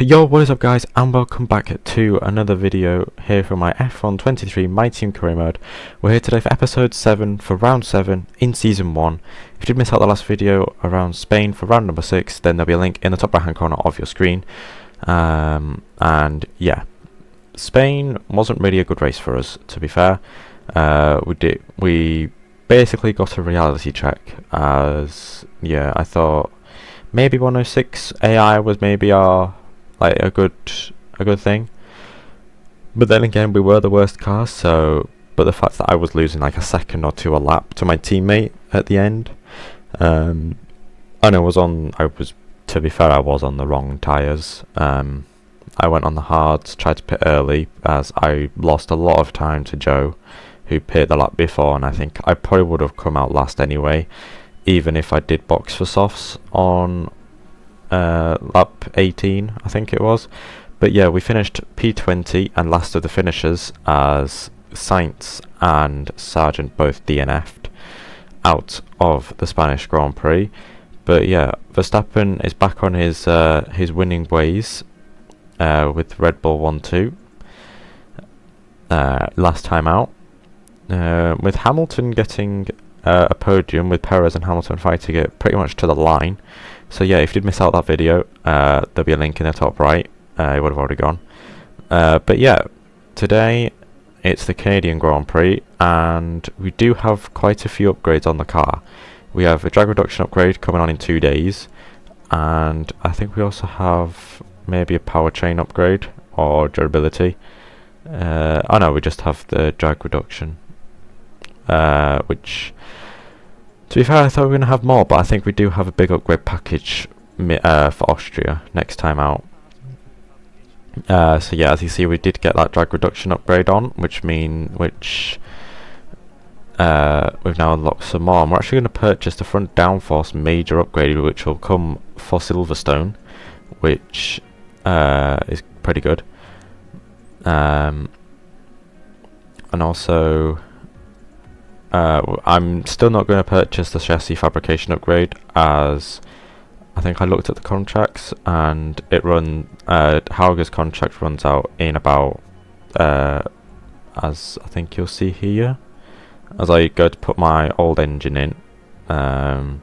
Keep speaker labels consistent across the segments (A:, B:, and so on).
A: Yo, what is up guys, and welcome back to another video here from my F1 23 My Team Career Mode. We're here today for episode 7 for round 7 in season 1. If you did miss out the last video around Spain for round number 6, then there'll be a link in the top right hand corner of your screen. And yeah, Spain wasn't really a good race for us, to be fair. We basically got a reality check, as yeah, I thought maybe 106 AI was maybe our a good thing, but then again we were the worst car. But the fact that I was losing like a second or two a lap to my teammate at the end, and I was to be fair, I was on the wrong tyres. I went on the hards, tried to pit early, as I lost a lot of time to Joe, who pitted the lap before, and I think I probably would have come out last anyway, even if I did box for softs on lap 18, I think it was. But yeah, we finished P20 and last of the finishers, as Sainz and Sargent both DNF'd out of the Spanish Grand Prix. But yeah, Verstappen is back on his winning ways with Red Bull 1-2 last time out, with Hamilton getting a podium, with Perez and Hamilton fighting it pretty much to the line. So yeah, if you did miss out that video, there'll be a link in the top right. It would have already gone. But yeah, today it's the Canadian Grand Prix, and we do have quite a few upgrades on the car. We have a drag reduction upgrade coming on in 2 days, and I think we also have maybe a powertrain upgrade or durability. Oh no, we just have the drag reduction, which, to be fair, I thought we were going to have more, but I think we do have a big upgrade package for Austria next time out. So yeah, as you see, we did get that drag reduction upgrade on, which we've now unlocked some more. And we're actually going to purchase the front downforce major upgrade, which will come for Silverstone, which is pretty good. And also, I'm still not going to purchase the chassis fabrication upgrade, as I think I looked at the contracts and Hauger's contract runs out in about, as I think you'll see here, as I go to put my old engine in. Oh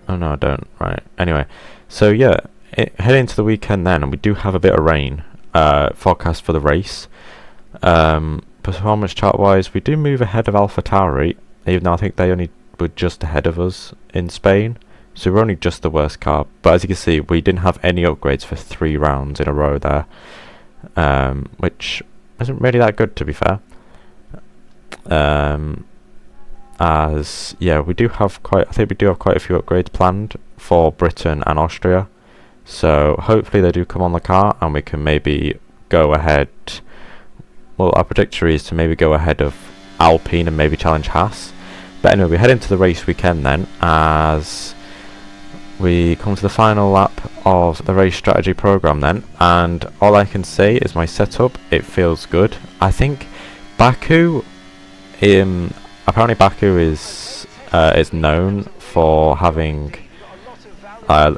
A: no, I don't. Right. Anyway, so yeah, heading into the weekend then, and we do have a bit of rain forecast for the race. Performance chart wise, we do move ahead of AlphaTauri, even though I think they only were just ahead of us in Spain, so we're only just the worst car. But as you can see, we didn't have any upgrades for 3 rounds in a row there, which isn't really that good, to be fair. As yeah, we do have quite a few upgrades planned for Britain and Austria, so hopefully they do come on the car and we can maybe go ahead. Well, our trajectory is to maybe go ahead of Alpine and maybe challenge Haas. But anyway, we head into the race weekend then, as we come to the final lap of the race strategy program then, and all I can say is my setup, it feels good. I think Baku, apparently Baku is known for having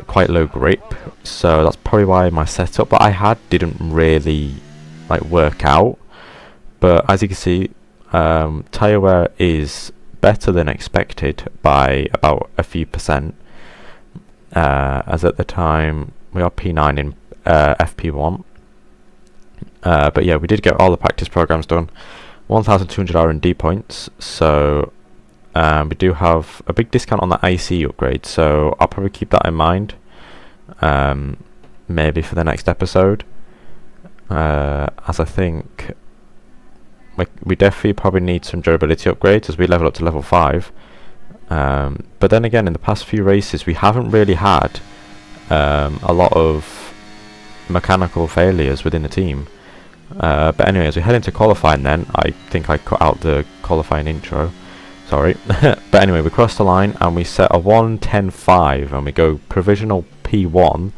A: quite low grip, so that's probably why my setup that I had didn't really work out. But as you can see, tyre wear is better than expected by about a few percent, as at the time we are P9 in FP1. But yeah, we did get all the practice programs done, 1,200 R&D points, so we do have a big discount on the IC upgrade, so I'll probably keep that in mind, maybe for the next episode, as I think we definitely probably need some durability upgrades as we level up to level 5. But then again, in the past few races we haven't really had a lot of mechanical failures within the team. But anyway, as we head into qualifying then, I think I cut out the qualifying intro, sorry. But anyway, we cross the line and we set a 1:10.5 and we go provisional P1,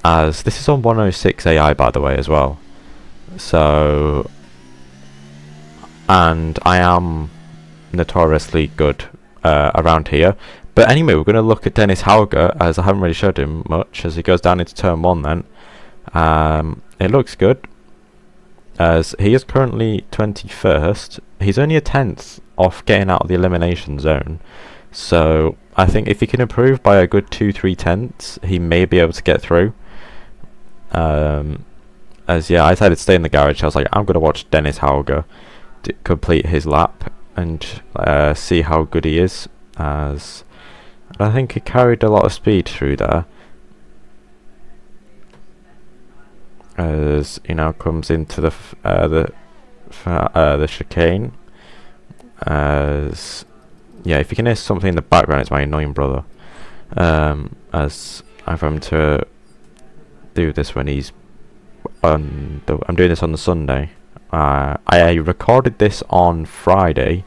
A: as this is on 106 AI by the way as well. So, and I am notoriously good around here, But anyway, we're going to look at Dennis Hauger, as I haven't really showed him much, as he goes down into turn 1 then. It looks good, as he is currently 21st. He's only a 10th off getting out of the elimination zone. So I think if he can improve by a good 2-3 tenths, he may be able to get through. As yeah, I decided to stay in the garage. I was like, I'm going to watch Dennis Hauger complete his lap and see how good he is. As I think he carried a lot of speed through there. As you know, comes into the chicane. As yeah, if you can hear something in the background, it's my annoying brother. As I'm having to do this when he's on I'm doing this on the Sunday. I recorded this on Friday,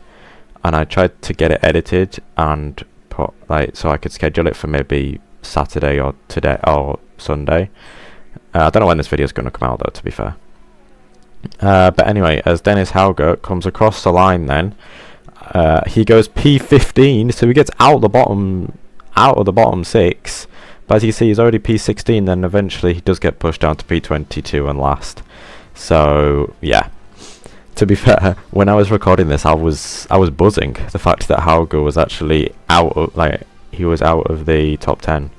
A: and I tried to get it edited and put so I could schedule it for maybe Saturday or today or Sunday. I don't know when this video is going to come out though, to be fair. But anyway, as Dennis Hauger comes across the line, then he goes P15, so he gets out of the bottom 6. But as you see, he's already P16. Then eventually he does get pushed down to P22 and last. So yeah, to be fair, when I was recording this, I was buzzing the fact that Hauger was actually out of he was out of the top 10.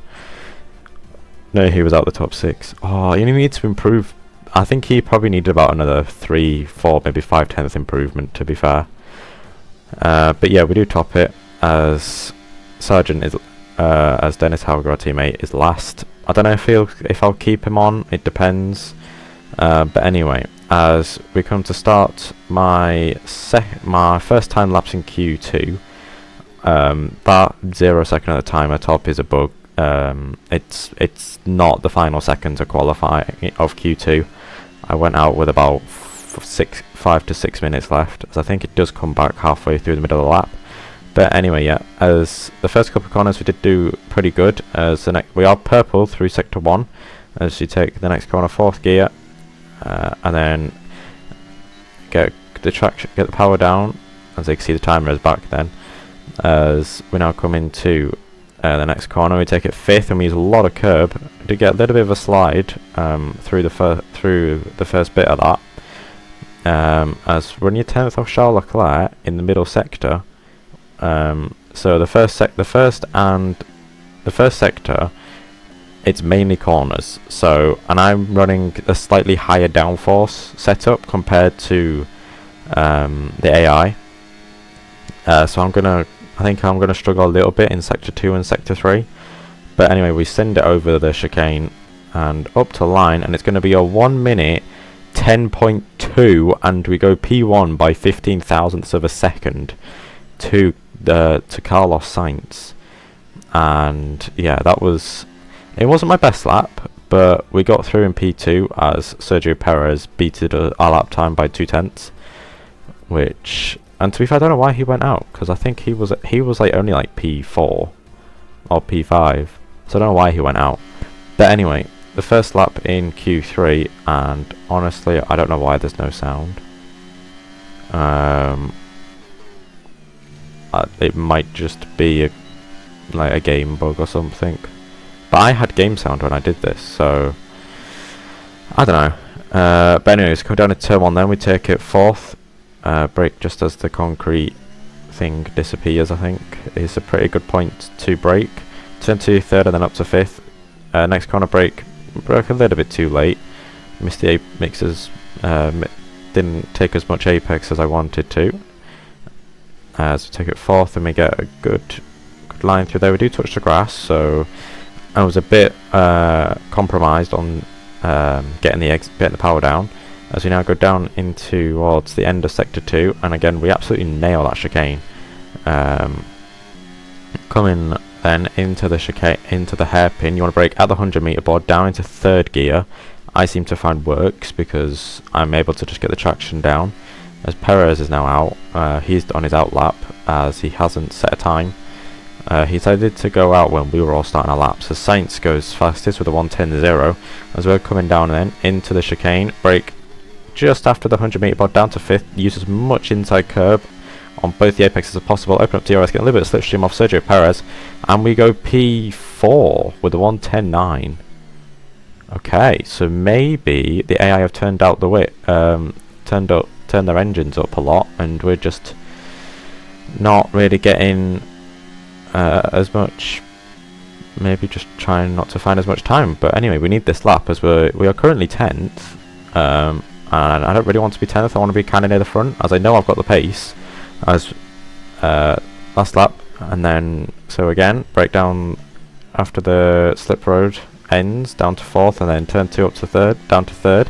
A: No, he was out of the top 6. Oh, he needs to improve. I think he probably needed about another 3, 4, maybe 5/10th improvement, to be fair. But yeah, we do top it, as Sargent is, as Dennis Hauger, our teammate, is last. I don't know if I'll keep him on. It depends. But anyway, as we come to start my first time laps in Q2, that 0 second at the timer top is a bug. It's not the final second to qualify of Q2. I went out with about 5 to 6 minutes left, as I think it does come back halfway through the middle of the lap. But anyway, yeah, as the first couple of corners we did do pretty good. As we are purple through sector 1, as you take the next corner 4th gear, and then get the power down. As you can see, the timer is back then. As we now come into the next corner, we take it 5th, and we use a lot of curb to get a little bit of a slide through the first bit of that. As we're on your 10th off Charles Leclerc in the middle sector. So the first sector, it's mainly corners. So, and I'm running a slightly higher downforce setup compared to the AI. So I think I'm gonna struggle a little bit in sector 2 and sector 3. But anyway, we send it over the chicane and up to line, and it's going to be a 1 minute 10.2, and we go P1 by 15 thousandths of a second to Carlos Sainz. And yeah, it wasn't my best lap, but we got through in P2 as Sergio Perez beated our lap time by 2 tenths, which, and to be fair, I don't know why he went out, because I think he was like only like P4 or P5, so I don't know why he went out. But anyway, the first lap in Q3, and honestly I don't know why there's no sound. It might just be a game bug or something, but I had game sound when I did this, so I don't know. But anyways, come down to turn 1, then we take it 4th, brake just as the concrete thing disappears. I think it's a pretty good point to brake. Turn to 3rd and then up to 5th. Next corner brake, broke a little bit too late. Missed the mixers, didn't take as much apex as I wanted to. So we take it 4th, and we get a good line through there. We do touch the grass, so I was a bit compromised on getting the power down. As we now go down towards the end of sector 2, and again we absolutely nail that chicane. Coming then into the chicane, into the hairpin, you want to brake at the 100 meter board down into 3rd gear. I seem to find works because I'm able to just get the traction down. As Perez is now out, he's on his out lap as he hasn't set a time. He decided to go out when we were all starting our laps. So Sainz goes fastest with a 1:10.0. As we're coming down then into the chicane, brake just after the 100 meter board down to 5th, use as much inside curb, on both the apexes if possible. Open up DRS, get a little bit of slipstream off Sergio Perez, and we go P4 with a 1:10.9. Okay, so maybe the AI have turned out the way, turned their engines up a lot, and we're just not really getting as much. Maybe just trying not to find as much time. But anyway, we need this lap as we are currently 10th, and I don't really want to be 10th. I want to be kind of near the front, as I know I've got the pace as last lap. And then so again, breakdown after the slip road ends down to 4th, and then turn 2 up to 3rd, down to 3rd.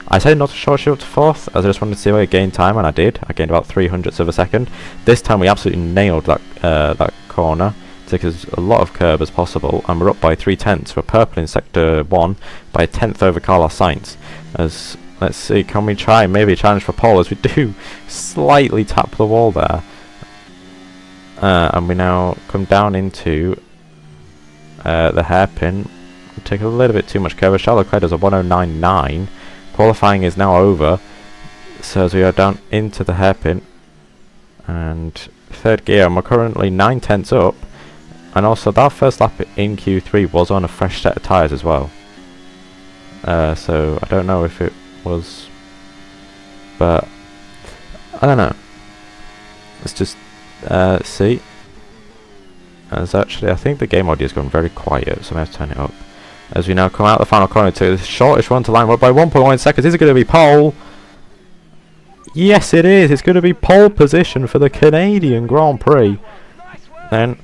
A: I said not to short shoot up to 4th, as I just wanted to see if I gained time, and I did. I gained about 300ths of a second. This time we absolutely nailed that corner. Take as a lot of curb as possible, and we're up by 3/10. We're purple in sector 1 by a 10th over Carlos Sainz. As let's see, can we try maybe challenge for pole, as we do slightly tap the wall there, and we now come down into the hairpin. We take a little bit too much curve. Charles Leclerc does a 1:09.9. Qualifying is now over, so as we are down into the hairpin and 3rd gear, and we're currently 9/10 up. And also that first lap in Q3 was on a fresh set of tyres as well. So I don't know if it was, but I don't know. Let's just see. As actually, I think the game audio has gone very quiet, so I have to turn it up. As we now come out the final corner to the shortest run to line, we're up by 1.1 seconds. Is it going to be pole? Yes, it is. It's going to be pole position for the Canadian Grand Prix. Then.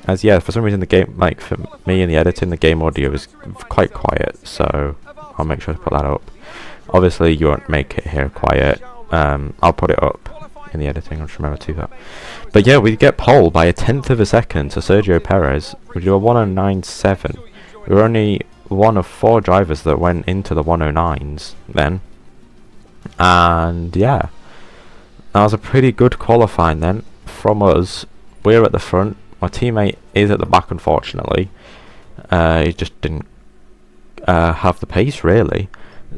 A: As yeah, for some reason the game, like for me in the editing, the game audio is quite quiet, so I'll make sure to put that up. Obviously you won't make it here quiet, I'll put it up in the editing, I'll just remember to do that. But yeah, we get pole by a 10th of a second to Sergio Perez. We do a 1:09.7. We were only one of 4 drivers that went into the 1:09s then. And yeah, that was a pretty good qualifying then from us. We're at the front. My teammate is at the back, unfortunately. He just didn't have the pace, really.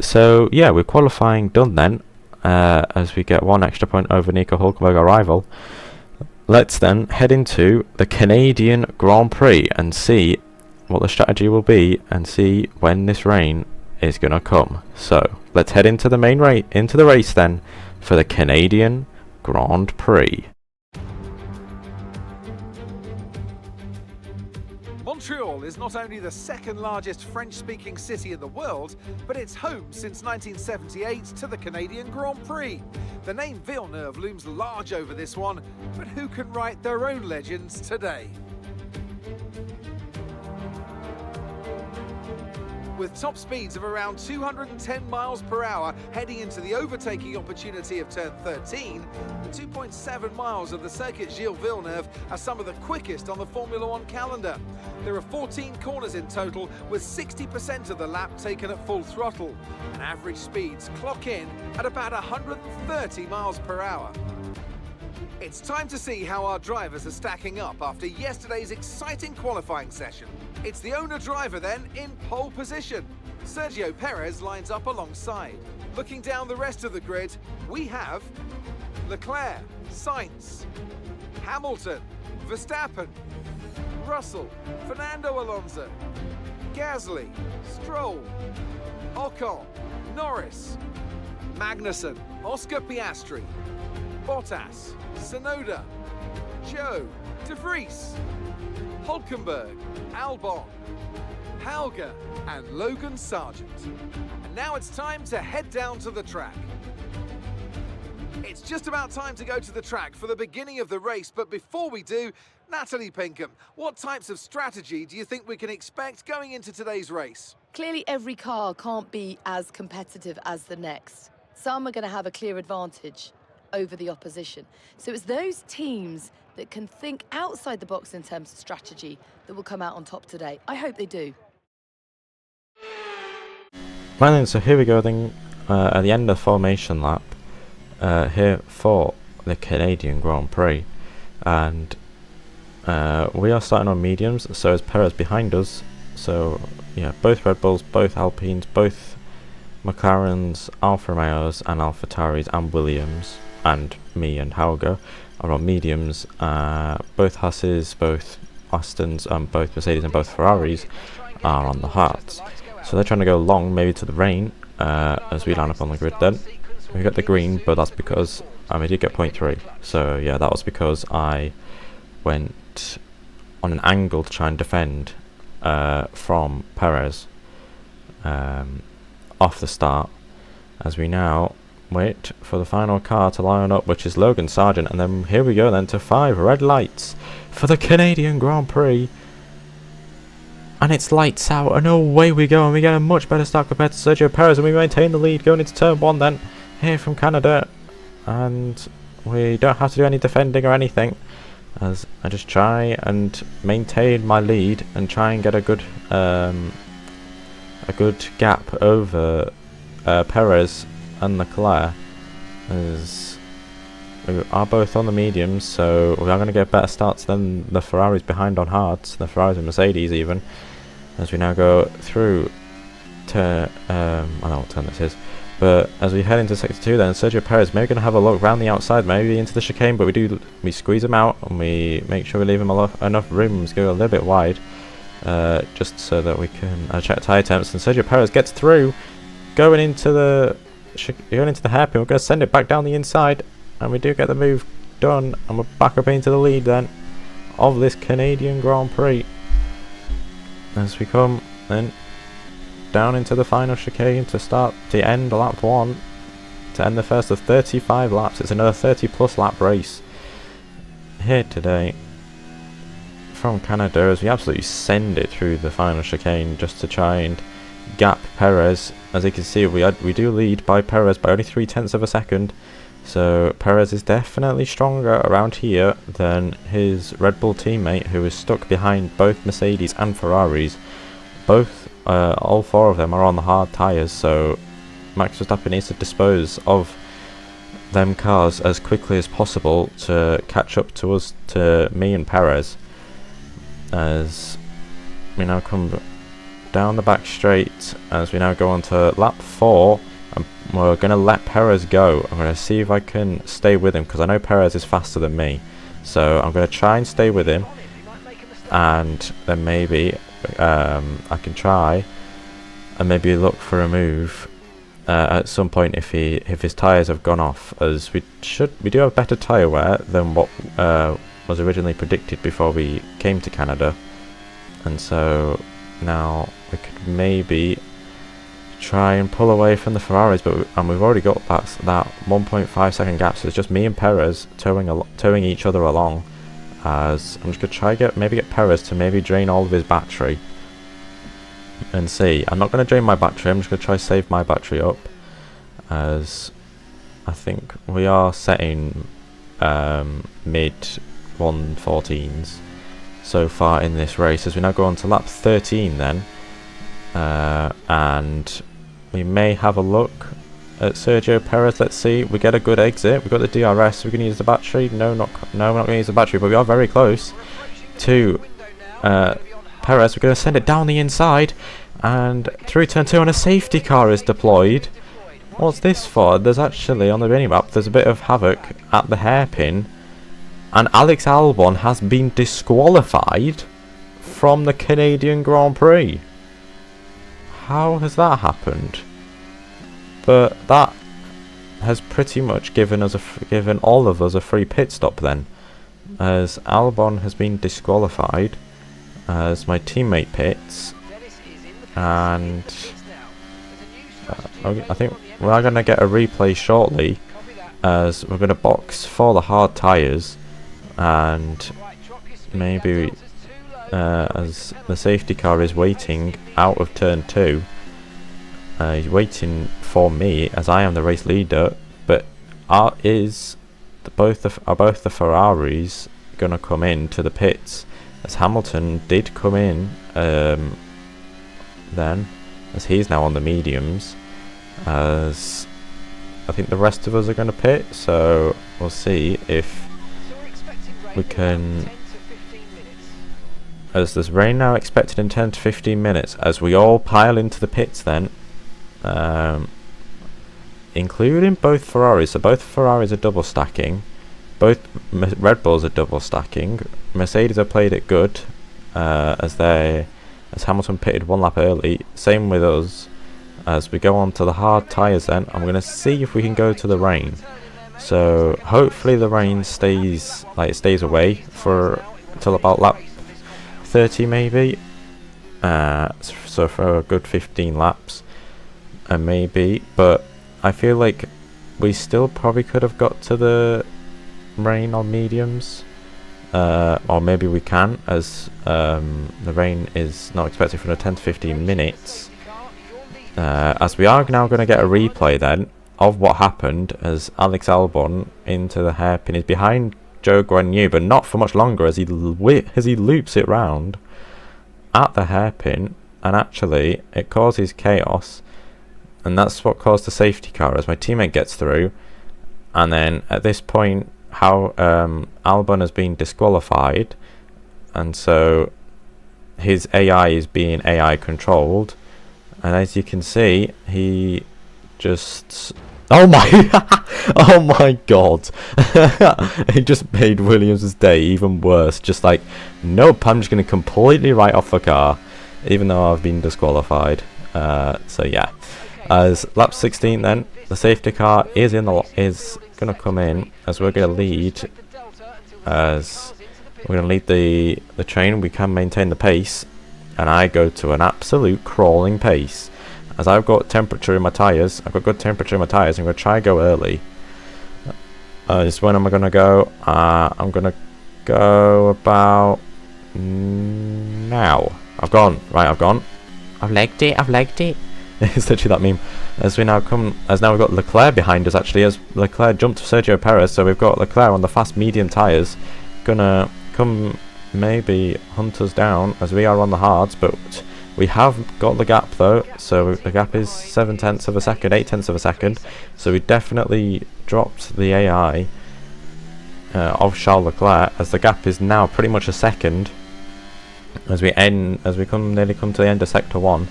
A: So, yeah, we're qualifying done then, as we get 1 extra point over Nico Hülkenberg, our rival. Let's then head into the Canadian Grand Prix and see what the strategy will be, and see when this rain is going to come. So, let's head into the into the race then, for the Canadian Grand Prix.
B: Montreal is not only the 2nd largest French-speaking city in the world, but it's home since 1978 to the Canadian Grand Prix. The name Villeneuve looms large over this one, but who can write their own legends today? With top speeds of around 210 miles per hour heading into the overtaking opportunity of turn 13, the 2.7 miles of the Circuit Gilles Villeneuve are some of the quickest on the Formula One calendar. There are 14 corners in total, with 60% of the lap taken at full throttle, and average speeds clock in at about 130 miles per hour. It's time to see how our drivers are stacking up after yesterday's exciting qualifying session. It's the owner-driver then in pole position. Sergio Perez lines up alongside. Looking down the rest of the grid, we have Leclerc, Sainz, Hamilton, Verstappen, Russell, Fernando Alonso, Gasly, Stroll, Ocon, Norris, Magnussen, Oscar Piastri, Bottas, Tsunoda, Joe, De Vries, Hülkenberg, Albon, Halga and Logan Sargent. And now it's time to head down to the track. It's just about time to go to the track for the beginning of the race, but before we do, Natalie Pinkham, what types of strategy do you think we can expect going into today's race?
C: Clearly every car can't be as competitive as the next. Some are going to have a clear advantage over the opposition. So it's those teams that can think outside the box in terms of strategy that will come out on top today. I hope they do.
A: Right then, so here we go then, at the end of the formation lap, here for the Canadian Grand Prix. And we are starting on mediums, so is Perez behind us. So yeah, both Red Bulls, both Alpines, both McLarens, Alfa Romeos and Alfa Tauris and Williams. and me and Hauger are on mediums. Both Hasses, both Astons, both Mercedes and both Ferraris are on the hards. So they're trying to go long, maybe to the rain, as we line up on the grid then. We got the green, but that's because we did get 0.3. So yeah, that was because I went on an angle to try and defend from Perez off the start, as we now wait for the final car to line up, which is Logan Sargent. And then here we go then to 5 red lights for the Canadian Grand Prix. And it's lights out, and away we go, and we get a much better start compared to Sergio Perez, and we maintain the lead going into turn 1 then, here from Canada. And we don't have to do any defending or anything, as I just try and maintain my lead and try and get a good gap over Perez and Leclerc, as we are both on the mediums, so we are going to get better starts than the Ferraris behind on hards, the Ferraris and Mercedes even, as we now go through to, I don't know what turn this is, but as we head into sector 2 then, Sergio Perez maybe going to have a look round the outside, maybe into the chicane, but we squeeze him out and we make sure we leave him enough room to go a little bit wide, just so that we can check tyre temps, and Sergio Perez gets through, going into the hairpin. We're going to send it back down the inside, and we do get the move done, and we're back up into the lead then of this Canadian Grand Prix, as we come then down into the final chicane to end lap 1, to end the first of 35 laps. It's another 30+ lap race here today from Canada, as we absolutely send it through the final chicane just to try and gap Perez. As you can see, we do lead by Perez by only 0.3 of a second, so Perez is definitely stronger around here than his Red Bull teammate, who is stuck behind both Mercedes and Ferraris. All 4 of them are on the hard tyres, so Max Verstappen needs to dispose of them cars as quickly as possible to catch up to us, to me and Perez, as we now come down the back straight, as we now go on to lap 4, and we're going to let Perez go. I'm going to see if I can stay with him, because I know Perez is faster than me, so I'm going to try and stay with him, and then maybe I can try and maybe look for a move at some point if his tyres have gone off, as we do have better tyre wear than what was originally predicted before we came to Canada, and so now we could maybe try and pull away from the Ferraris, but we've already got that 1.5 second gap, so it's just me and Perez towing each other along, as I'm just going to try get Perez to maybe drain all of his battery and see. I'm not going to drain my battery, I'm just going to try to save my battery up, as I think we are setting mid 114s so far in this race, as we now go on to lap 13 then, and we may have a look at Sergio Perez. Let's see, we get a good exit, we've got the DRS, we're going to use the battery, no we're not going to use the battery, but we are very close to Perez. We're going to send it down the inside, and through turn 2, and a safety car is deployed. What's this for? There's actually, on the minimap, there's a bit of havoc at the hairpin, and Alex Albon has been disqualified from the Canadian Grand Prix. How has that happened? But that has pretty much given all of us a free pit stop then, as Albon has been disqualified as my teammate pits, and I think we are going to get a replay shortly, as we're going to box for the hard tyres, and maybe as the safety car is waiting out of turn 2, he's waiting for me as I am the race leader, but are both the Ferraris going to come in to the pits, as Hamilton did come in then, as he's now on the mediums, as I think the rest of us are going to pit, so we'll see if we can, as there's rain now expected in 10 to 15 minutes, as we all pile into the pits then, including both Ferraris. So both Ferraris are double stacking. Both Red Bulls are double stacking. Mercedes have played it good, as Hamilton pitted 1 lap early. Same with us. As we go on to the hard tyres then, I'm going to see if we can go to the rain. So hopefully the rain stays away for until about lap 30 maybe. So for a good 15 laps, and maybe, but I feel like we still probably could have got to the rain on mediums, or maybe we can, as the rain is not expected for 10 to 15 minutes. As we are now going to get a replay then of what happened, as Alex Albon into the hairpin is behind Zhou Guanyu, but not for much longer, as he loops it round at the hairpin, and actually it causes chaos, and that's what caused the safety car, as my teammate gets through, and then at this point Albon has been disqualified, and so his AI is being AI controlled, and as you can see, he just oh my god he just made Williams' day even worse. Just like, nope, I'm just going to completely write off the car even though I've been disqualified. So yeah, as lap 16 then, the safety car is going to come in, as we're going to lead, the train. We can maintain the pace, and I go to an absolute crawling pace, as I've got temperature in my tyres. I've got good temperature in my tyres. I'm going to try and go early. When am I going to go? I'm going to go about now. I've gone. I've legged it. It's literally that meme. As now we've got Leclerc behind us, actually, as Leclerc jumped Sergio Perez, so we've got Leclerc on the fast medium tyres, gonna come maybe hunt us down, as we are on the hards, but we have got the gap though, so the gap is 7/10 of a second, 8/10 of a second, so we definitely dropped the AI of Charles Leclerc, as the gap is now pretty much a second, as we nearly come to the end of sector 1.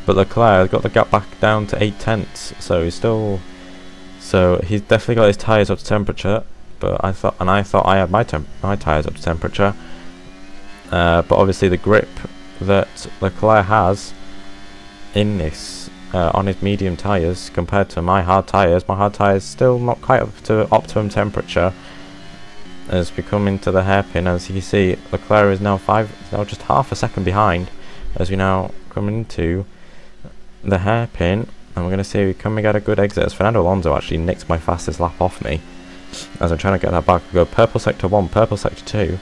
A: But Leclerc got the gap back down to 8/10, so he's definitely got his tyres up to temperature. But I thought I had my tyres up to temperature. But obviously the grip that Leclerc has in this on his medium tyres compared to my hard tyres still not quite up to optimum temperature. As we come into the hairpin, as you can see, Leclerc is now just half a second behind, as we now come into the hairpin, and we're going to see, can we get a good exit, as Fernando Alonso actually nicked my fastest lap off me, as I'm trying to get that back. We go purple sector 1, purple sector 2,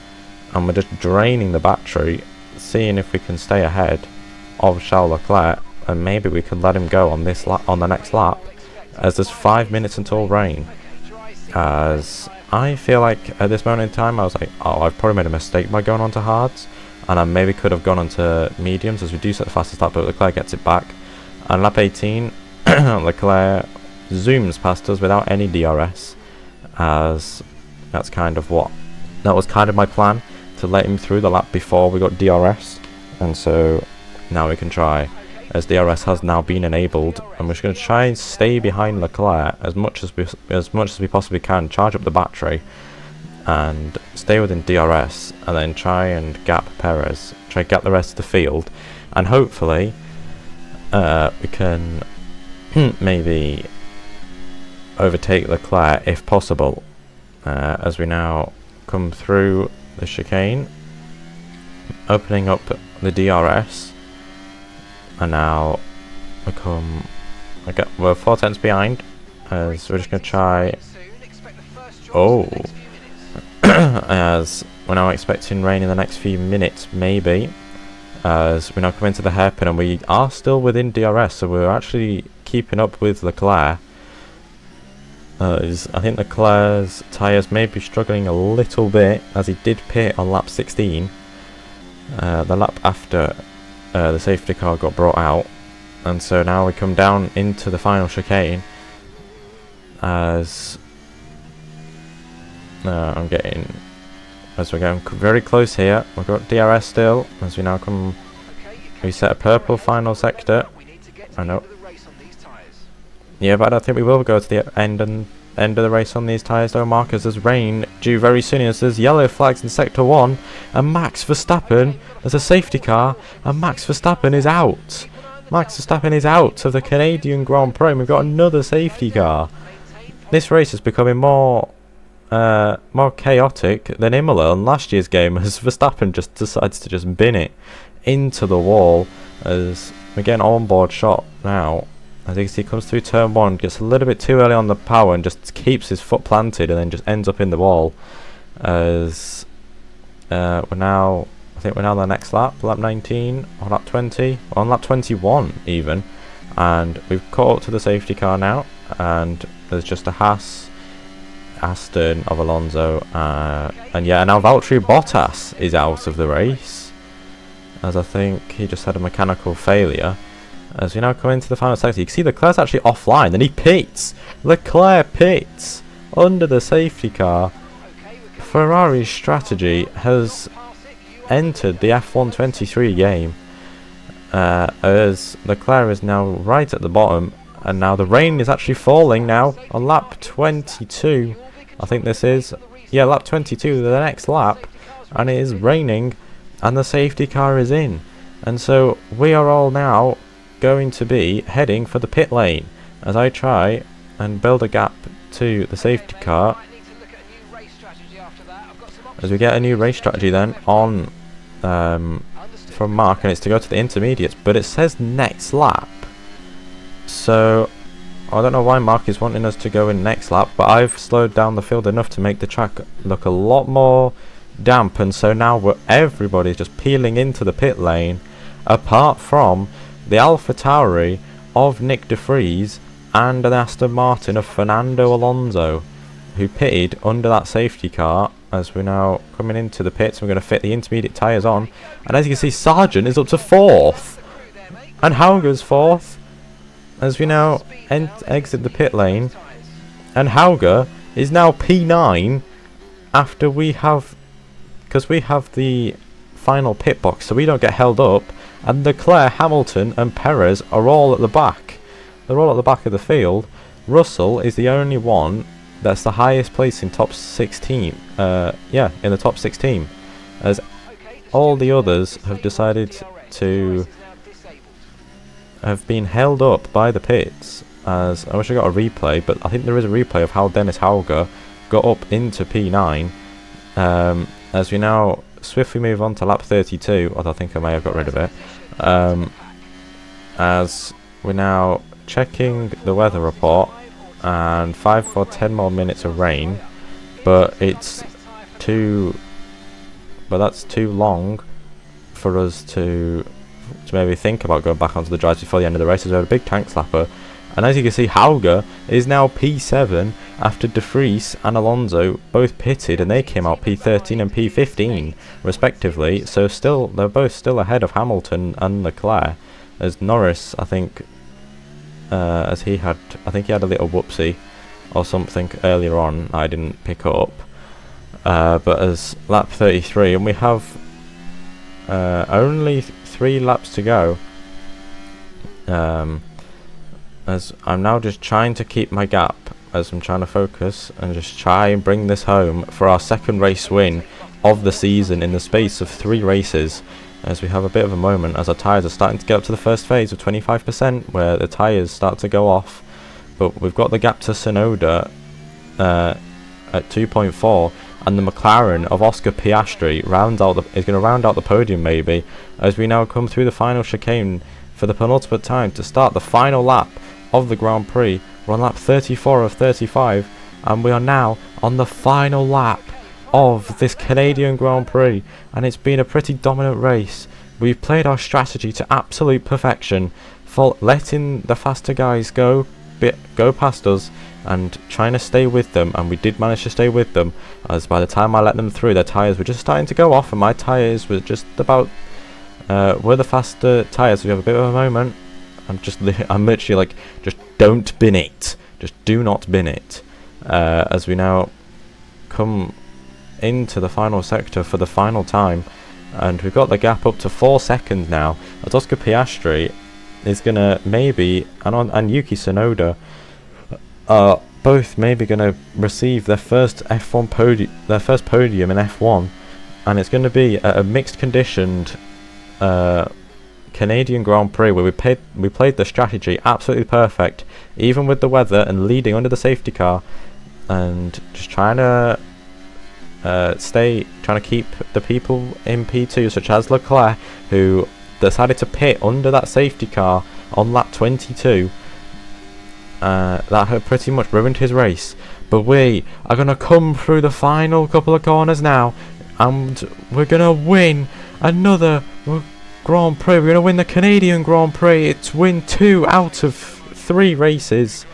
A: and we're just draining the battery, seeing if we can stay ahead of Charles Leclerc, and maybe we can let him go on this lap, on the next lap, as there's 5 minutes until rain. As I feel like at this moment in time, I was like, oh, I've probably made a mistake by going on to hards, and I maybe could have gone on to mediums, as we do set the fastest lap, but Leclerc gets it back. And lap 18, Leclerc zooms past us without any DRS, as that was kind of my plan, to let him through the lap before we got DRS, and so now we can try, as DRS has now been enabled, and we're just going to try and stay behind Leclerc as much as we possibly can, charge up the battery, and stay within DRS, and then try and gap Perez, try and gap the rest of the field, and hopefully we can maybe overtake Leclerc if possible, as we now come through the chicane, opening up the DRS, and now we're 4 tenths behind, as we're just going to try. As we're now expecting rain in the next few minutes, maybe, as we now come into the hairpin, and we are still within DRS, so we're actually keeping up with Leclerc. I think Leclerc's tyres may be struggling a little bit, as he did pit on lap 16, the lap after the safety car got brought out, and so now we come down into the final chicane, as we're getting very close here. We've got DRS still, as we now we set a purple final sector. I know. Yeah, but I don't think we will go to the end of the race on these tyres though, Marcus. There's rain due very soon as there's yellow flags in sector 1, and Max Verstappen, there's a safety car, and Max Verstappen is out. Max Verstappen is out of the Canadian Grand Prix, and we've got another safety car. This race is becoming more chaotic than Imola on last year's game, as Verstappen just decides to just bin it into the wall. As we get an onboard shot now, as you can see, he comes through turn 1, gets a little bit too early on the power and just keeps his foot planted and then just ends up in the wall. As I think we're now on the next lap 19 or lap 20, or on lap 21 even, and we've caught up to the safety car now, and there's just a Aston of Alonso, and yeah, now Valtteri Bottas is out of the race, as I think he just had a mechanical failure. As we now come into the final sector, you can see Leclerc's actually offline, then he pits. Leclerc pits under the safety car. Ferrari's strategy has entered the F123 game, as Leclerc is now right at the bottom, and now the rain is actually falling now on lap 22. I think this is, yeah, lap 22, the next lap, and it is raining, and the safety car is in. And so we are all now going to be heading for the pit lane as I try and build a gap to the safety car, as we get a new race strategy then on from Mark, and it's to go to the intermediates, but it says next lap, so I don't know why Mark is wanting us to go in next lap, but I've slowed down the field enough to make the track look a lot more damp, and so now everybody's just peeling into the pit lane, apart from the AlphaTauri of Nick De Vries and an Aston Martin of Fernando Alonso, who pitted under that safety car. As we're now coming into the pits, we're going to fit the intermediate tyres on, and as you can see, Sargent is up to 4th, and Hauger's 4th, as we now exit the pit lane, and Hauger is now P9 after because we have the final pit box, so we don't get held up. And Leclerc, Hamilton and Perez are all at the back. They're all at the back of the field. Russell is the only one that's the highest place in top 16. Yeah, in the top 16. As all the others have decided to have been held up by the pits. As I wish I got a replay, but I think there is a replay of how Dennis Hauger got up into P9. As we now swiftly move on to lap 32, although I think I may have got rid of it, as we're now checking the weather report, and 5 or 10 more minutes of rain, but that's too long for us to maybe think about going back onto the drives before the end of the race, as we had a big tank slapper. And as you can see, Hauger is now P7 after De Vries and Alonso both pitted, and they came out P13 and P15 respectively. So they're both still ahead of Hamilton and Leclerc. As Norris, I think, I think he had a little whoopsie or something earlier on I didn't pick up. But as lap 33, and we have only 3 laps to go. As I'm now just trying to keep my gap, as I'm trying to focus and just try and bring this home for our second race win of the season in the space of 3 races, as we have a bit of a moment as our tyres are starting to get up to the first phase of 25%, where the tyres start to go off, but we've got the gap to Tsunoda at 2.4, and the McLaren of Oscar Piastri is going to round out the podium maybe, as we now come through the final chicane for the penultimate time to start the final lap of the Grand Prix. We're on lap 34 of 35, and we are now on the final lap of this Canadian Grand Prix, and it's been a pretty dominant race. We've played our strategy to absolute perfection, for letting the faster guys go past us and trying to stay with them, and we did manage to stay with them, as by the time I let them through, their tyres were just starting to go off, and my tyres were just about were the faster tyres. We have a bit of a moment. I'm literally like, just don't bin it, just do not bin it, as we now come into the final sector for the final time, and we've got the gap up to 4 seconds now, as Oscar Piastri is gonna maybe, and Yuki Tsunoda are both maybe going to receive their first F1 podium in F1, and it's going to be a mixed conditioned Canadian Grand Prix where we played the strategy absolutely perfect, even with the weather and leading under the safety car, and just trying to keep the people in P2, such as Leclerc, who decided to pit under that safety car on lap 22. That had pretty much ruined his race. But we are going to come through the final couple of corners now, and we're going to win another Grand Prix. We're going to win the Canadian Grand Prix. It's win 2 out of 3 races.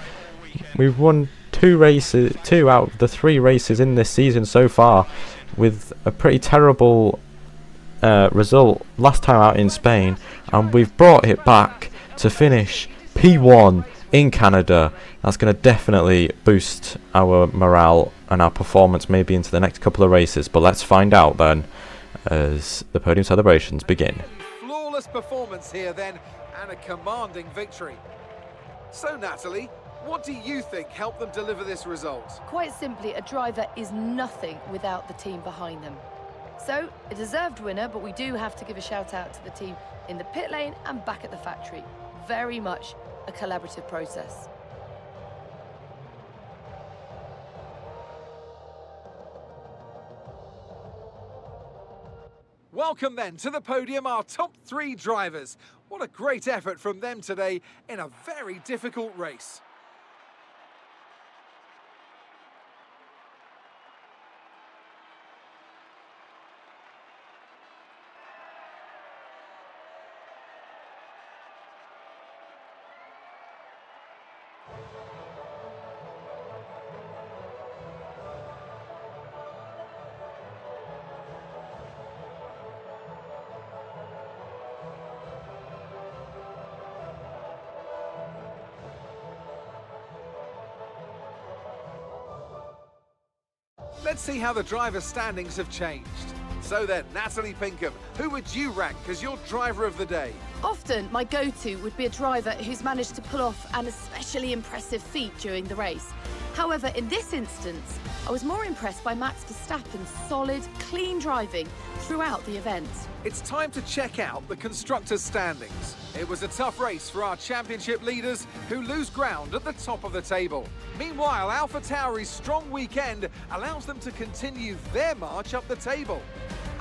A: We've won 2 out of the 3 races in this season so far, with a pretty terrible result last time out in Spain, and we've brought it back to finish P1 in Canada. That's going to definitely boost our morale and our performance maybe into the next couple of races, but let's find out then as the podium celebrations begin.
B: Flawless performance here then, and a commanding victory. So Natalie, what do you think helped them deliver this result?
C: Quite simply, a driver is nothing without the team behind them. So, a deserved winner, but we do have to give a shout out to the team in the pit lane and back at the factory. Very much a collaborative process.
B: Welcome then to the podium, our top 3 drivers. What a great effort from them today in a very difficult race. Let's see how the driver standings have changed. So then, Natalie Pinkham, who would you rank as your driver of the day?
C: Often, my go-to would be a driver who's managed to pull off an especially impressive feat during the race. However, in this instance, I was more impressed by Max Verstappen's solid, clean driving throughout the event.
B: It's time to check out the constructors' standings. It was a tough race for our championship leaders, who lose ground at the top of the table. Meanwhile, AlphaTauri's strong weekend allows them to continue their march up the table.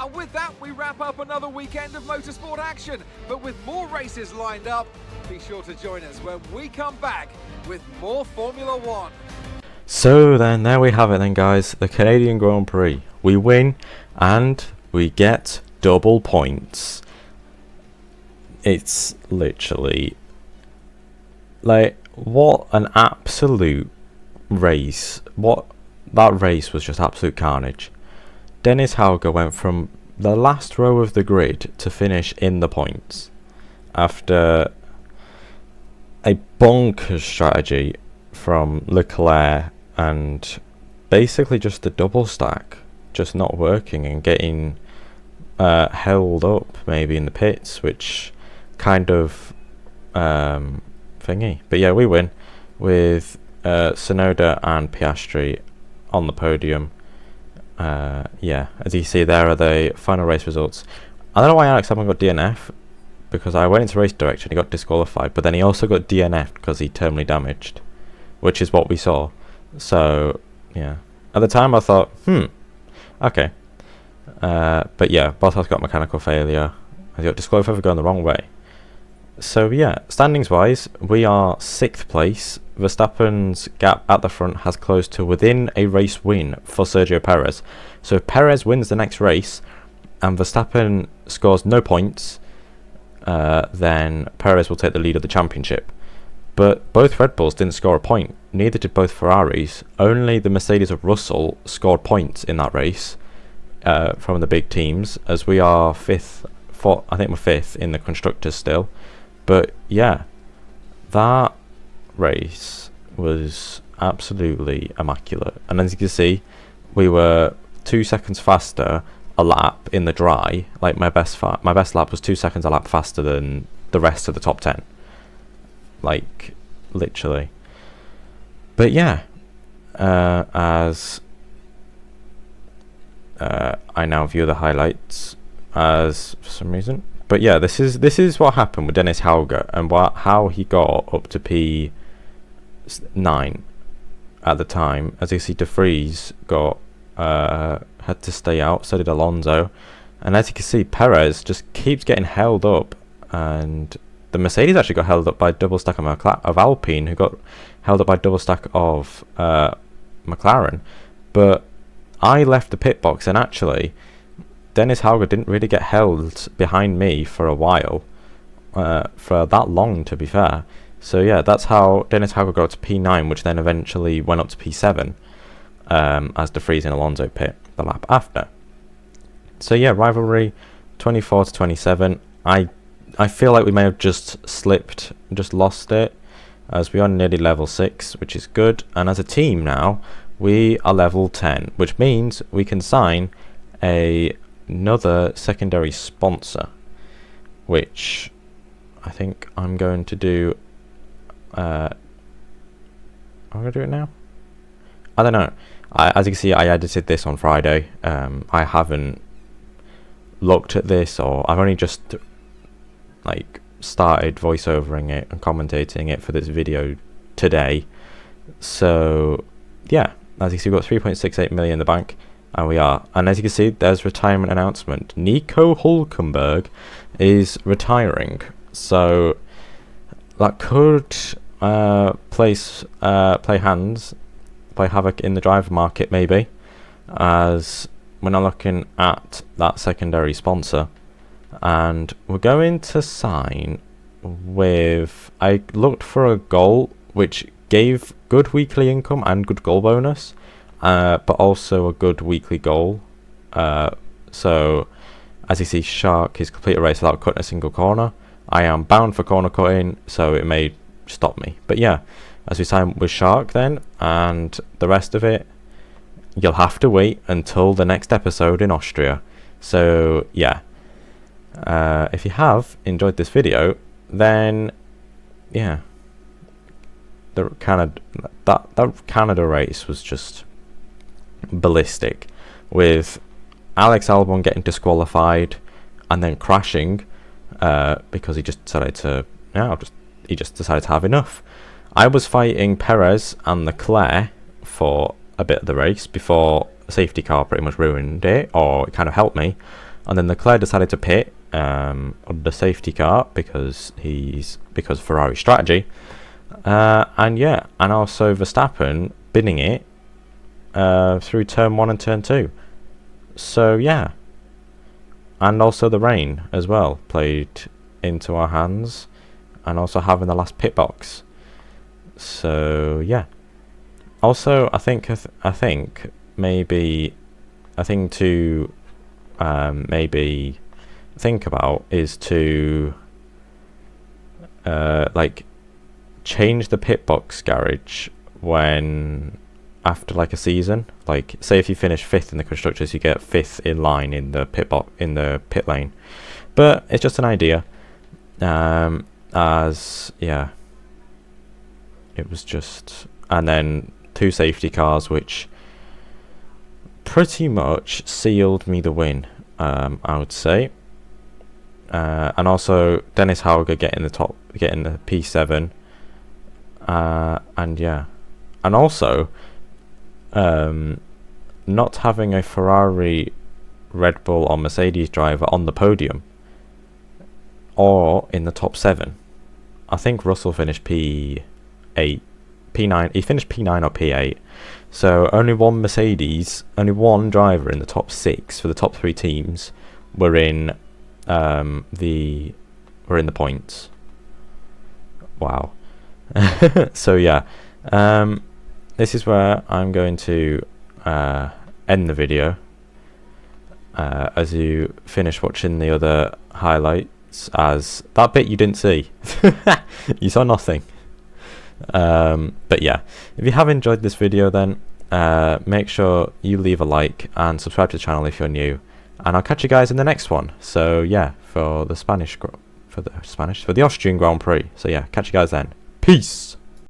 B: And with that, we wrap up another weekend of motorsport action. But with more races lined up, be sure to join us when we come back with more Formula One.
A: So then, there we have it then, guys. The Canadian Grand Prix. We win and we get double points. It's literally like, what an absolute race. That race was just absolute carnage. Dennis Hauger went from the last row of the grid to finish in the points after a bonkers strategy from Leclerc and basically just the double stack just not working and getting held up maybe in the pits, which kind of thingy. But yeah, we win with Tsunoda and Piastri on the podium. Yeah, as you see, there are the final race results. I don't know why Alex Albon got DNF, because I went into race direction, he got disqualified, but then he also got DNF because he terminally damaged, which is what we saw. So yeah, at the time I thought, okay, but yeah, Bottas got mechanical failure, he got disqualified for going the wrong way. So yeah, standings wise, we are 6th place. Verstappen's gap at the front has closed to within a race win for Sergio Perez. So if Perez wins the next race and Verstappen scores no points, then Perez will take the lead of the championship. But both Red Bulls didn't score a point, neither did both Ferraris. Only the Mercedes of Russell scored points in that race from the big teams, as we are 5th, I think we're 5th in the constructors still. But yeah, that race was absolutely immaculate. And as you can see, we were 2 seconds faster a lap in the dry. Like my best lap was 2 seconds a lap faster than the rest of the top 10. Like, literally. But yeah, as I now view the highlights as for some reason. But yeah, this is what happened with Dennis Hauger and how he got up to P9 at the time. As you see, De Vries got had to stay out, so did Alonso, and as you can see, Perez just keeps getting held up, and the Mercedes actually got held up by double stack of Alpine, who got held up by double stack of McLaren. But I left the pit box, and actually Dennis Hauger didn't really get held behind me for a while, for that long, to be fair. So yeah, that's how Dennis Hauger got to P9, which then eventually went up to P7, as De Vries and Alonso pit the lap after. So yeah, rivalry 24 to 27. I feel like we may have just lost it, as we are nearly level 6, which is good. And as a team now, we are level 10, which means we can sign another secondary sponsor, which I think I'm going to do. I'm going to do it now. I don't know. As you can see, I edited this on Friday. I haven't looked at this, or I've only just started voiceovering it and commentating it for this video today. So yeah, as you see, we've got 3.68 million in the bank, and we are. And as you can see, there's retirement announcement. Nico Hülkenberg is retiring, so that could play havoc in the driver market, maybe, as we're now looking at that secondary sponsor. And we're going to sign with, I looked for a goal which gave good weekly income and good goal bonus, but also a good weekly goal. So as you see, Shark is complete a race without cutting a single corner. I am bound for corner cutting, so it may stop me. But yeah, as we sign with Shark then, and the rest of it, you'll have to wait until the next episode in Austria. So yeah, if you have enjoyed this video, then yeah, that Canada race was just ballistic, with Alex Albon getting disqualified and then crashing because he just decided to have enough. I was fighting Perez and Leclerc for a bit of the race before a safety car pretty much ruined it, or it kind of helped me. And then Leclerc decided to pit on the safety car because Ferrari strategy. And yeah, and also Verstappen binning it through turn 1 and turn 2. So yeah, and also the rain as well played into our hands, and also having the last pit box. So yeah, also a thing to maybe think about is to change the pit box garage when after a season. Say if you finish 5th in the constructors, you get 5th in line in the pit lane. But it's just an idea, as yeah, it was just, and then 2 safety cars, which pretty much sealed me the win, I would say. And also Dennis Hauger getting the P7, and yeah, and also not having a Ferrari, Red Bull or Mercedes driver on the podium or in the top 7. I think Russell finished P9. He finished P9 or P8. So only one driver in the top 6 for the top 3 teams were in the points. Wow. So yeah, this is where I'm going to end the video, as you finish watching the other highlights, as that bit you didn't see. You saw nothing. But yeah, if you have enjoyed this video, then make sure you leave a like and subscribe to the channel if you're new, and I'll catch you guys in the next one. So yeah, for the Austrian Grand Prix. So yeah, catch you guys then. Peace.